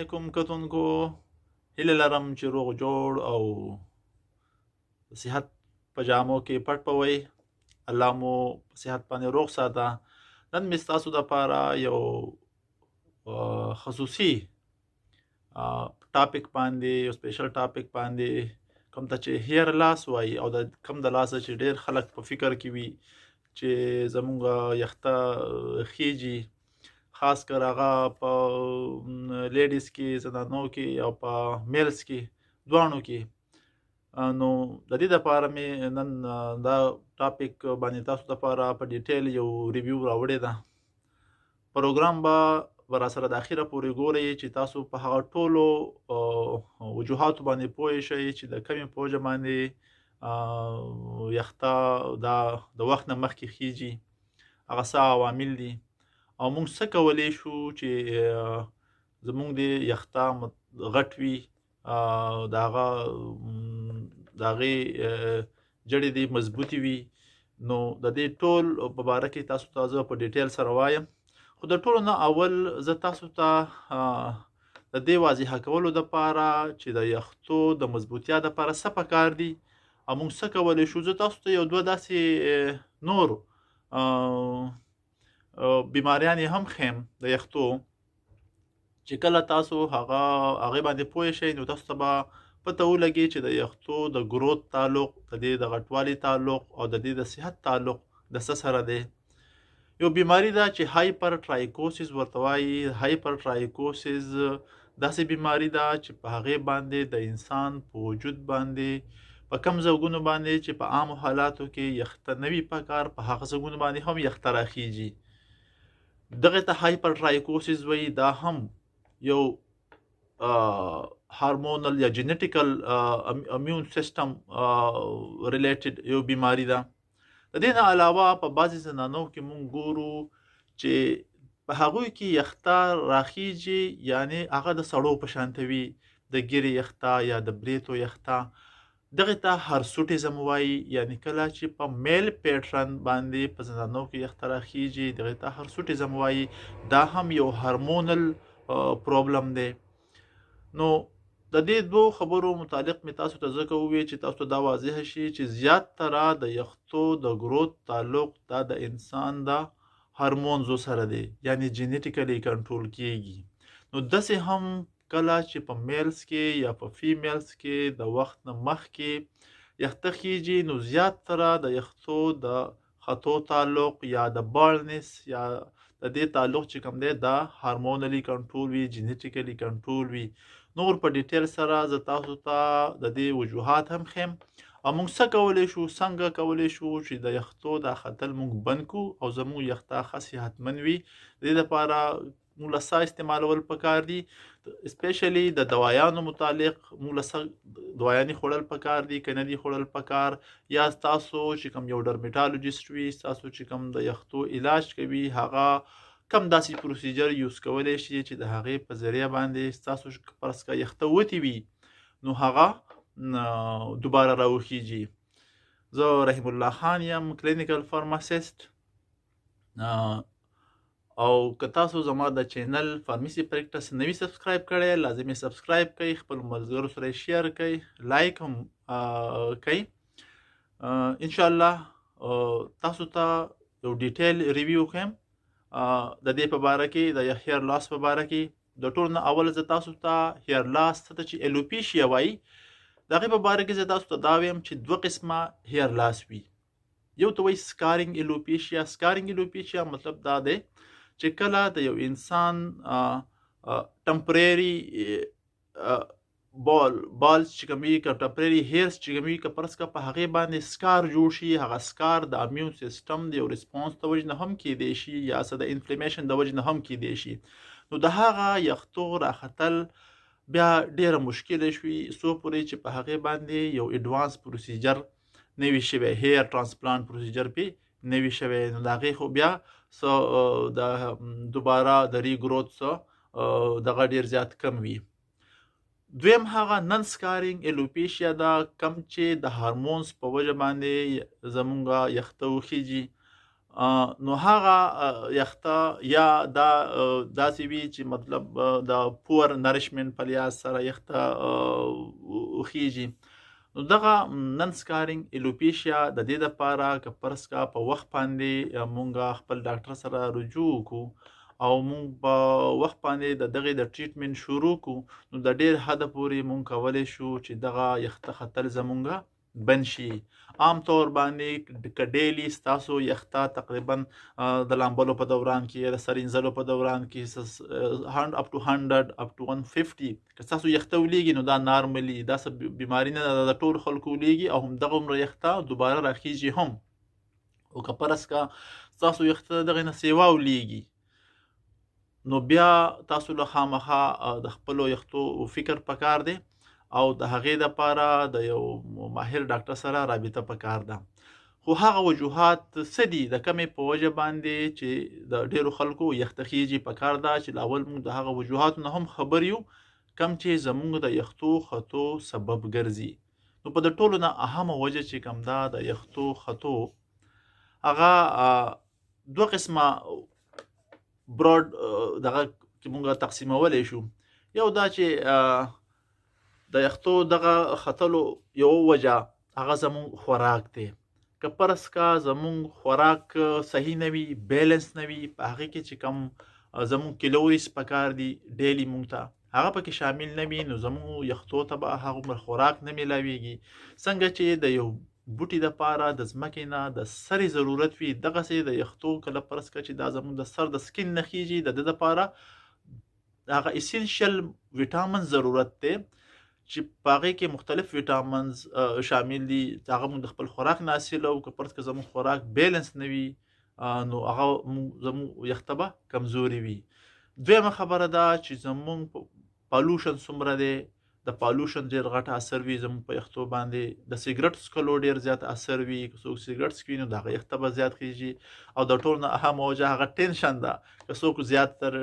علیکم کتونکو، هیله لرم چې روغ جوړ او صحت په جامو کې پټ پوئ. الله مو په صحت باندې روغ ساته. نن مې ستاسو دپاره یو خصوصي ټاپک باندې، یو سپیشل ټاپک باندې، کوم ته چې هیر لاس وایي او د کوم د لاسه چې ډېر خلک په فکر کې وي چې زمونږ یخته خیجي، خاص کر هغه په لیډیز کې، زنانو کې او په میلز کې، دواړو کې. نو د دې دپاره مې نن دا ټاپک باندې تاسو دپاره په ډیټیل یو ریویو راوړې ده. پروګرام به راسره د اخره پورې ګورئ چې تاسو په هغه ټولو وجوهاتو باندې پوه شئ چې د کومې په وجه باندې یخته دا د وخت نه مخکې خیجي، هغه څه عوامل دي او موږ څه کولی شو چې زموږ د یخته غټ وي، د هغې جړې دې مضبوطې وي. نو د دې ټول په باره کې تاسو ته زه په ډیټیل سره وایم، خو د ټولو نه اول زه تاسو ته د دې واضحه کولو دپاره چې د یختو د مضبوطیا دپاره څه پکار دي او موږ څه کولی شو، زه تاسو ته یو دوه داسې نور بیماریانې هم ښیم د یختو چې کله تاسو هغې باندې پوه شئ نو تاسو ته به پته ولګي چې د یختو د ګروت تعلق، د دې د غټوالي تعلق او د دې د صحت تعلق د څه سره دی. یو بیماری ده چې هایپر ټرایکوسیس ورته وایي. هایپر ټرایکوسیس داسې بیماری ده چې په هغې باندې د انسان په وجود باندې په کم ځایونو باندې چې په عامو حالاتو کې یخته نه وي پکار، په هغه ځایونو باندې هم یخته راخیږي. دغې ته هایپر ټرایکوسیس وایي. دا هم یو هارمونل یا جینیټیکل امیون سیستم ریلیټډ یو بیماری ده. د دې نه علاوه په بعضې زنانو کې مونږ ګورو چې په هغوی کې یخته راخیږي، یعنې هغه د سړو په شانته وي، د ګیرې یخته یا د بریتو یخته. دغې ته هرسوټیزم وایي، یعنې کله چې په میل پیټرن باندې په زنانو کې یخته راخیږي دغې ته هرسوټیزم وایي. دا هم یو هارمونل پروبلم دی. نو د دې دوه خبرو متعلق مې تاسو ته ځکه وویل چې تاسو ته دا واضح شي چې زیاتره د یختو د ګروت تعلق دا د انسان د هارمونزو سره دی، یعنی جینیټیکلی کنټرول کیږي. نو داسې هم کله چې په میلز کې یا په فیمیلز کې د وخت نه مخکې یخته خیږي نو زیاتره د یختو د خطو تعلق یا د بالنس یا د دې تعلق چې کوم دی دا هارمونلی کنټرول وي، جینیټیکلی کنټرول وي. نور په ډیټیل سره زه تاسو ته د دې وجوهات هم ښیم او موږ څه کولی شو، څنګه کولی شو چې د یختو دا ختل موږ بند کړو او زموږ یخته ښه صحتمن وي. د دې لپاره موږ له څه استعمالول پکار دي، اسپیشلی د دوایانو متعلق موږ له څه دوایانې خوړل پکار دي که نه دي خوړل پکار، یا ستاسو چې کوم یو ډرمیټالوجیسټ وي، ستاسو چې کوم د یختو علاج کوي هغه کم داسې پروسیجر یوز کولی شي چې د هغې په ذریعه باندې ستاسو فرض که یخته وتې وي نو هغه دوباره راوخیږي. زه رحیم الله خان یم، کلینیکل فارماسیسټ. او که تاسو زما د چینل فارمیسي پریکټس نوي سبسکرایب کړی، لازمي سبسکرایب کړئ، خپل ملګرو سره شیر کړئ، لایک هم کړئ. انشاءالله تاسو ته یو ډیټیل ریویو کوم د دې په باره کې، د هیر لاس په باره کې. د ټولو نه اول زه تاسو ته هیر لاس ته چې الوپیشیا وایي د هغې په باره کې زه تاسو ته دا ویم چې دوه قسمه هیر لاس وي. یو ته وایي سکارینګ الوپیشیا. سکارینګ الوپیشیا مطلب دا دی چې کله د یو انسان ټمپرري بالز چې کوم وي، که ټمپرري هیرز چې کوم وي، که فرض که په هغې باندې سکار جوړ شي، هغه سکار د امیون سیسټم د یو ریسپانس د وجې نه هم کیدی شي یا څه د انفلیمیشن د وجې نه هم کیدی شي. نو د هغه یختو راختل بیا ډیره مشکله شوي څو پورې چې په هغې باندې یو ایډوانس پروسیجر نه وي شوی، هیر ټرانسپلانټ پروسیجر پې نه وي شوی. نو د هغې خو بیا څه د دوباره د ریګروت څه دغه ډیر زیات کم وي. دویم هغه نن سکارینګ الوپیشیا ده، کم چې د هارمونز په وجه باندې زمونږ یخته وخیږي. نو هغه یخته یا دا داسې وي چې مطلب د پور نریشمنټ په لحاظ سره یخته وخیږي. نو دغه نن سکارینګ الوپیشیا د دې دپاره که فرض کا په وخت باندې مونږ خپل ډاکټر سره رجوع وکړو او مونږ په وخت باندې د دغې د ټریټمنټ شروع کړو، نو د ډېر حده پورې مونږ کولی شو چې دغه یخته ختل زمونږ بند شي. عام طور باندې که ډیلی ستاسو یخته تقریبا د لامبلو په دوران کې د سر انځلو په دوران کې اپ ټو 100 اپ ټو 150 که ستاسو یخته ولیږي نو دا نارملي دا څه بیماري نه ده، د ټولو خلکو ولیږي او همدغه عمره یخته دوباره راخیږي هم. او که فرض کا ستاسو یخته دغې نه سیوا ولیږي نو بیا تاسو له خامخا د خپلو یختو فکر پکار دی او د هغې دپاره د یو ماهر ډاکټر سره رابطه پکار ده. خو هغه وجوهات څه دي د کمې په وجه باندې چې د ډېرو خلکو یخته خیږي، پکار ده چې لاول موږ د هغه وجوهاتو نه هم خبر یو کم چې زموږ د یختو خطو سبب ګرځي. نو په د ټولو نه اهمه وجه چې کم ده د یختو خطو هغه دوه قسمه براډ دغه کې مونږ تقسیمولی شو. یو دا چې د یختو دغه ختلو یو وجه هغه زمون خوراک دی. که فرض کا زمون خوراک صحیح نه وي، بیلنس نه وي، په هغې کې چې کم زمون کیلوریز پکار دي ډیلی مونږ ته هغه پکې شامل نه وي، نو زمون یختو ته به هغومره خوراک نه میلاویږي. څنګه چې د یو بوټي دپاره د ځمکې نه د سرې ضرورت وي، دغسې د یختو کله فرض که چې دا زمون د سر د سکین نه خیږي، د ده دپاره هغه اسینشل ویټامن ضرورت دی چې په هغې کې مختلف ویټامنز شامل دي چې هغه موږ د خپل خوراک نه حاصلو. که فرض که زموږ خوراک بیلنس نه وي نو هغه زموږ یخته به کمزوري وي. دویمه خبره ده چې زموږ پالوشن څومره دی، د پالوشن ډېر غټ اثر وي زموږ په یختو باندې. د سیګرټ څکلو ډېر زیات اثر وي، که څوک سیګرټ څکي نو د هغه یخته به زیات خیږي. او د ټولو نه اهمه وجه هغه ټینشن ده، که څوک زیاتتر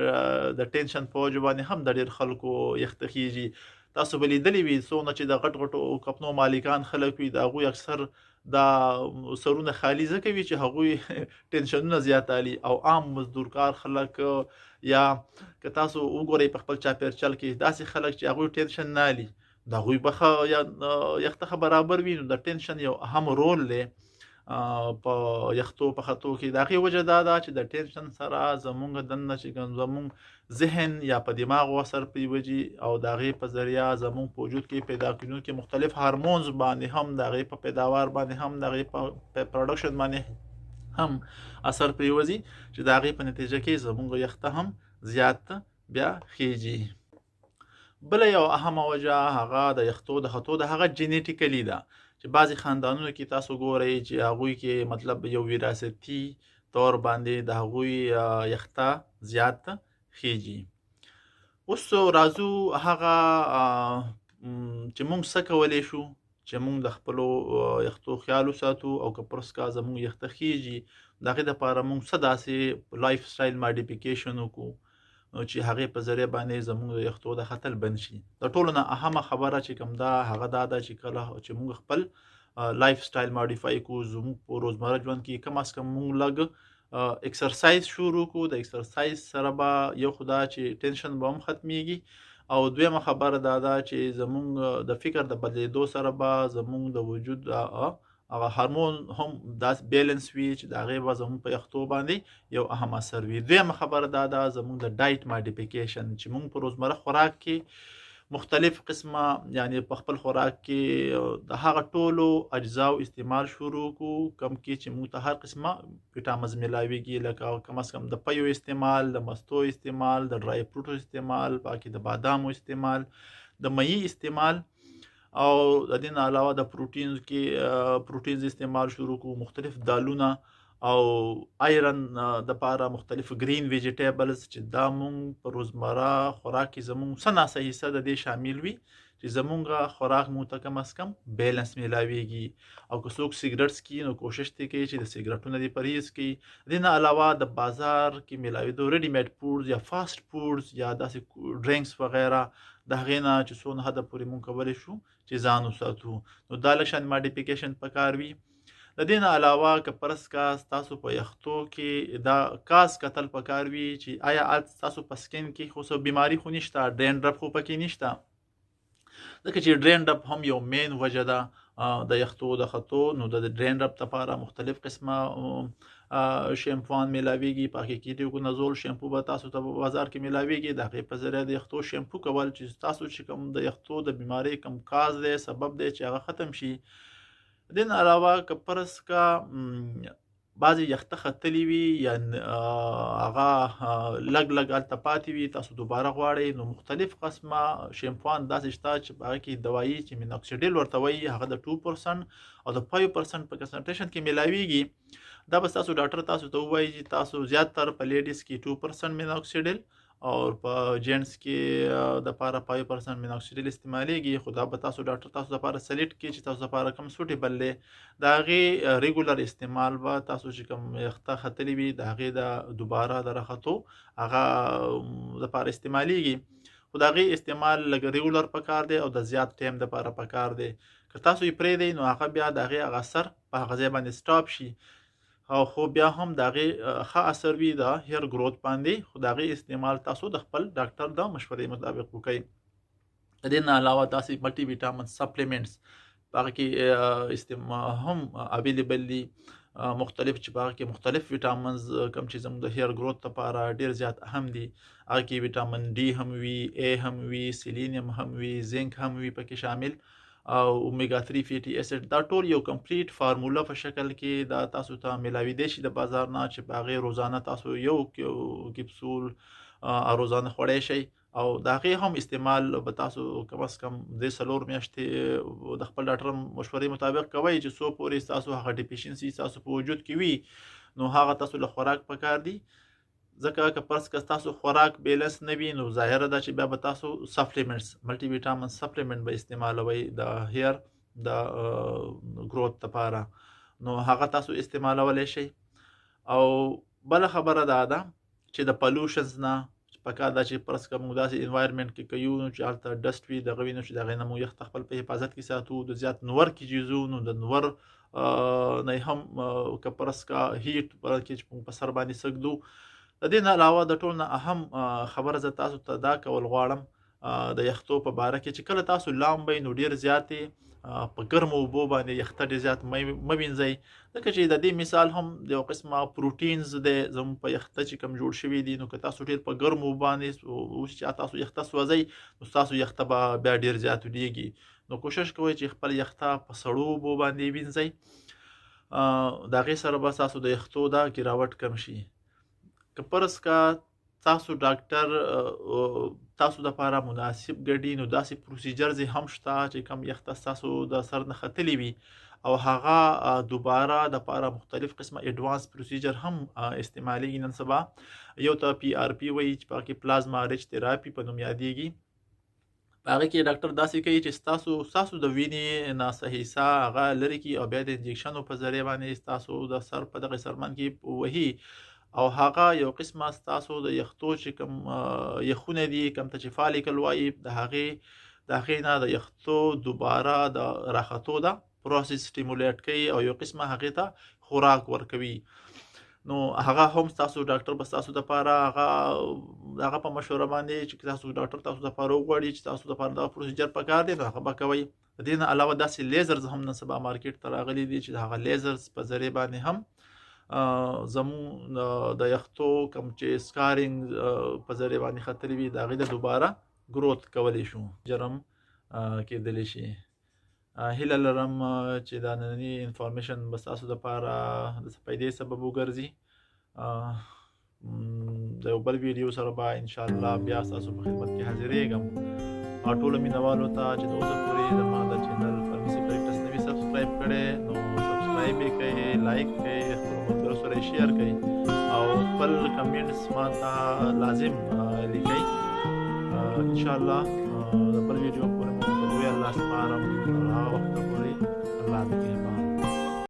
د ټینشن په وجه باندې هم د ډېر خلکو یخته خیږي. تاسو به لیدلی وي څومره چې د غټ غټو کپنو مالکان خلک وي د هغوی اکثر دا سرونه خالي ځکه وي چې هغوی ټینشنونه زیاتالي. او عام مزدورکار خلک یا که تاسو وګورئ په خپل چاپیرچل کې داسې خلک چې هغوی ټینشن نه الي د هغوی به یخته ښه برابر وي. نو د ټینشن یو اهم رول دی په یختو په خطو کې. د هغې وجه دا ده چې د ټینشن سره زمونږ دننه چې زمونږ ذهن یا په دماغو اثر پرېوځي او د هغې په ذریعه زمونږ په وجود کې پیدا کېدونکي مختلف هارمونز باندې هم د هغې په پیداوار باندې هم د هغې په پروډکشن باندې هم اثر پرېوځي چې د هغې په نتیجه کې زمونږ یخته هم زیات بیا خیږي. بله یو اهمه وجه هغه د یختو د خطو د هغه جینیټیکلي ده چې بعضې خاندانونو کې تاسو ګورئ چې هغوی کې مطلب یو وراثتي طور باندې د هغوی یخته زیات خیږي. اوس راځو هغه چې مونږ څه کولی شو چې مونږ د خپلو یختو خیال وساتو او که فرض کا زمونږ یخته خیږي د هغې دپاره مونږ څه داسې لایف سټایل ماډیفیکیشن وکړو چې هغې په ذریعه باندې زمونږ د یختو د ختل بند شي. د ټولو نه اهمه خبره چې کوم ده هغه دا ده چې کله چې مونږ خپل لایف سټایل ماډیفای کړو، زمونږ په روزمره ژوند کې کم از کم مونږ لږ اکسرسایز شروع کړو. د اکسرسایز سره به یو خو دا چې ټینشن به هم ختمیږي او دویمه خبره دا ده چې زمونږ د فکر د بدلیدو سره به زمونږ د وجود هغه هارمون هم داسې بیلنس وي چې د هغې به زموږ په یختو باندې یو اهم اثر وي. دویمه خبره دا ده زموږ د ډایټ ماډیفیکیشن چې موږ په روزمره خوراک کې مختلف قسمه یعنی په خپل خوراک کې د هغه ټولو اجزاو استعمال شروع کړو کم کې چې موږ ته هر قسمه ویټامنز میلاویږي، لکه کم از کم د پیو استعمال، د مستو استعمال، د ډرای فروټو استعمال، باقي د بادامو استعمال، د مئی استعمال او د دې نه علاوه د پروټینز استعمال شروع کړو، مختلف دالونه او آیرن د پاره مختلف گرین ویجیټیبلز چې دا مونږ په روزمره خوراک کې زمونږ څه ناڅه حصه د دې شامل وي چې زمونږ خوراک مونږ ته کم از کم بیلنس میلاویږي. او که څوک سیګرټ څکي نو کوشش دې کوي چې د سیګرټونو دې پرهیز کوي. د دې نه علاوه د بازار کې میلاوېدو ریډي میډ فوډز یا فاسټ فوډز یا داسې ډرینکس وغیره د هغې نه چې څونه حده پورې مونږ کولی شو چې ځان وساتو. نو دا لږ شان ماډیفیکیشن پکار وي. د دې نه علاوه که فرض کا ستاسو په یختو کې دا کاس کتل پکار وي چې آیا ستاسو په سکین کې خو څه بیماری خو نشته، ډینډرف خو پکې نشته، ځکه چې ډینډرف هم یو مین وجه ده د یختو د خطو. نو د ډینډرف لپاره مختلف قسمه شیمپوان میلاویږي، په هغې کې ډیوګونازول شیمپو به تاسو ته بازار کې میلاویږي. د هغې په ذریعه د یختو شیمپو کول چې تاسو چې کوم د یختو د بیمارۍ کوم کاز دی، سبب دی چې هغه ختم شي. د دې نه علاوه که فرض کا بعضې یخته ختلې وي یا هغه لږ هلته پاتې وي، تاسو دوباره غواړئ، نو مختلف قسمه شیمپوان داسې شته چې په هغه کې دوایي چې مینوکسیډیل ورته وایي، هغه د 2% او د 5% په کنسنټریشن کې میلاویږي. دا به ستاسو ډاکټر تاسو ته ووایي چې تاسو زیاتتر په لیډیز کې 2% مینوکسیډیل او په جینټس کې د پاره 5% مینوکسیډیل استعمالیږي. خو دا به تاسو ډاکټر تاسو لپاره سلیکټ کړي چې تاسو لپاره کوم سوټیبل دی. د هغې ریګولر استعمال به تاسو چې کوم یخته ختلې وي د هغې د دوباره د راختو هغه لپاره استعمالیږي. خو د هغې استعمال لږ ریګولر پکار دی او د زیات ټایم دپاره پکار دی. که تاسو یې پرېږدئ نو هغه بیا د هغې هغه اثر په هغه ځای باندې سټاپ شي، او خو بیا هم د هغې ښه اثر وي د هیر گروث باندې. خو د هغې استعمال تاسو د خپل ډاکټر د مشورې مطابق وکړئ. د دې نه علاوه داسې ملټي ویټامین سپلیمنټس په هغه کې هم اویلیبل دي، مختلف چې په هغه کې مختلف ویټامینز کوم چې زموږ د هیر گروث لپاره ډېر زیات اهم دي. هغه کې ویټامین ډي هم وي، ای هم وي، سیلینیم هم وي، زنک هم وي پکې شامل، او اومیګا 3 فیټي اسید. دا ټول یو کمپلیټ فارموله په شکل کې دا تاسو ته میلاویدی شي د بازار نه، چې په هغې روزانه تاسو یو کپسول روزانه خوړی شئ، او د هغې هم استعمال به تاسو کم از کم 3 میاشتې د خپل ډاکټر مشورې مطابق کوئ، چې څو پورې ستاسو هغه ډیفیشنسي ستاسو په وجود کې وي، نو هغه تاسو له خوراک پکار دي. ځکه که فرض که ستاسو خوراک بیلنس نه وي، نو ظاهره ده چې بیا به تاسو سپلیمنټس ملټي ویټامین سپلیمنټ به استعمالوئ د هیر د گروث لپاره، نو هغه تاسو استعمالولی شئ. او بله خبره دا ده چې د پلوشنز نه پکار ده چې فرض که موږ داسې انوایرمنټ کې کوو نو چې هلته ډسټ وي، دغه وي، نو چې د هغې نه موږ یخ خپل په حفاظت کې ساتو. د زیات نور کې چې ځو نو د نور نه هم که فرض که هیټ کې چې موږ په سر باندې سږدو. د دې نه علاوه د ټول نه اهم خبره زه تاسو ته دا کول غواړم د یختو په باره کې، چې کله تاسو لامبئ نو ډېر زیاتې په ګرمو اوبو باندې یخته ډېر زیات مه وینځئ، ځکه چې د دې مثال هم د یو قسمه پروټینز دی زموږ په یخته چې کوم جوړ شوي دي. نو که تاسو ډېر په ګرمو اوبو باندې اوس چې تاسو یخته سوځئ نو ستاسو یخته به بیا ډېر زیات وډېږي. نو کوشش کوئ چې خپل یخته په سړو اوبو باندې وینځئ، د هغې سره به ستاسو د یختو دا ګراوټ کم شي. که فرض کا تاسو ډاکټر تاسو دپاره مناسب ګڼي نو داسې پروسیجرز هم شته چې کوم یخته ستاسو د سر نه ختلې وي او هغه دوباره دپاره مختلف قسمه ایډوانس پروسیجر هم استعمالیږي نن سبا. یو ته PRP وایي چې په هغې کې پلازما ریچ تراپي په نوم یادیږي. په هغې کې ډاکټر داسې کوي چې ستاسو د وینې نه صحیح سا هغه لرې کړي او بیا د انجکشنو په ذریعه باندې ستاسو د سر په دغې سرمن کې وهي، او هغه یو قسمه ستاسو د یختو چې کوم یخونه دي کوم ته چې فالیکل وایي د هغې نه د یختو دوباره د راختو ده پروسس سټیمولیټ کوي او یو قسمه هغې ته خوراک ورکوي. نو هغه هم ستاسو ډاکټر به ستاسو دپاره هغه په مشوره باندې چې تاسو ډاکټر تاسو دپاره وغواړي چې تاسو دپاره دغه پروسیجر پکار دی نو هغه به کوئ. د دې نه علاوه داسې لیزرز هم نن سبا مارکیټ ته راغلي دي چې هغه لیزرز په ذریعه باندې هم زمون د یختو کوم چې سکارینګ په ذریعه باندې ختلې وي د هغې د دوباره ګروث کولی شو جرم کېدلی شي. هیله لرم چې دا ننني انفارمیشن به ستاسو دپاره د فایدې سبب وګرځي. د یو بل ویډیو سره به انشاءالله بیا ستاسو په خدمت کې حاضرېږم. ټولو مینهوالو ته چې د اوسه پورې زما د چینل فارمیسي پریکټس نه وي سبسکرایب کړی نو سبسکرایب یې کړئ، لایک کړئ، خپلو ملګرو سره یې شیر کړئ او خپل کمنټس ما ته لازم لیکئ. انشاءالله د بل ویډیو پورې مو په لوی الله سپارم. هغه وخت